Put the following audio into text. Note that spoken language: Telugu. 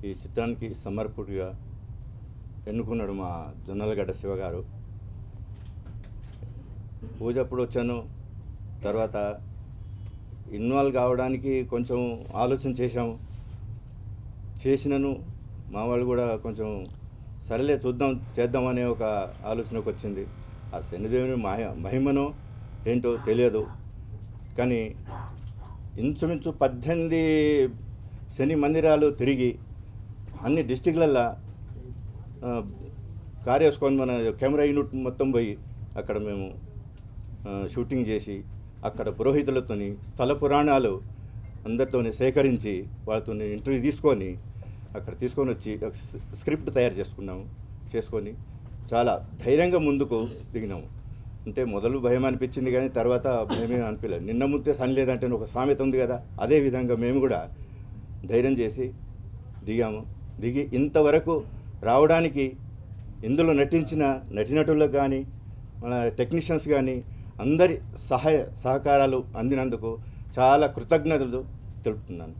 ఈ చిత్రానికి సమర్పకుడిగా ఎన్నుకున్నాడు మా జొన్నలగడ్డ శివ గారు. పూజ అప్పుడు వచ్చాను. తర్వాత ఇన్వాల్వ్ కావడానికి కొంచెం ఆలోచన చేసినను మా వాళ్ళు కూడా కొంచెం సరేలే చేద్దామనే ఒక ఆలోచనకు వచ్చింది. ఆ శనిదేవుని మహిమనో ఏంటో తెలియదు, కానీ ఇంచుమించు 18 శని మందిరాలు తిరిగి అన్ని డిస్టిక్లల్లో కారు వేసుకొని మన కెమెరా యూనిట్ మొత్తం పోయి అక్కడ మేము షూటింగ్ చేసి అక్కడ పురోహితులతోని స్థల పురాణాలు అందరితోని సేకరించి వాళ్ళతో ఇంటర్వ్యూ తీసుకొని అక్కడ తీసుకొని వచ్చి స్క్రిప్ట్ తయారు చేసుకొని చాలా ధైర్యంగా ముందుకు దిగినాము. అంటే మొదలు భయం అనిపించింది, కానీ తర్వాత భయమే అనిపించలేదు. నిన్న ముందే సని లేదంటే ఒక సామెత ఉంది కదా, అదే విధంగా మేము కూడా ధైర్యం చేసి దిగి ఇంతవరకు రావడానికి ఇందులో నటించిన నటీనటులకు కానీ మన టెక్నీషియన్స్ కానీ అందరి సహాయ సహకారాలు అందినందుకు చాలా కృతజ్ఞతలు తెలుపుతున్నాను.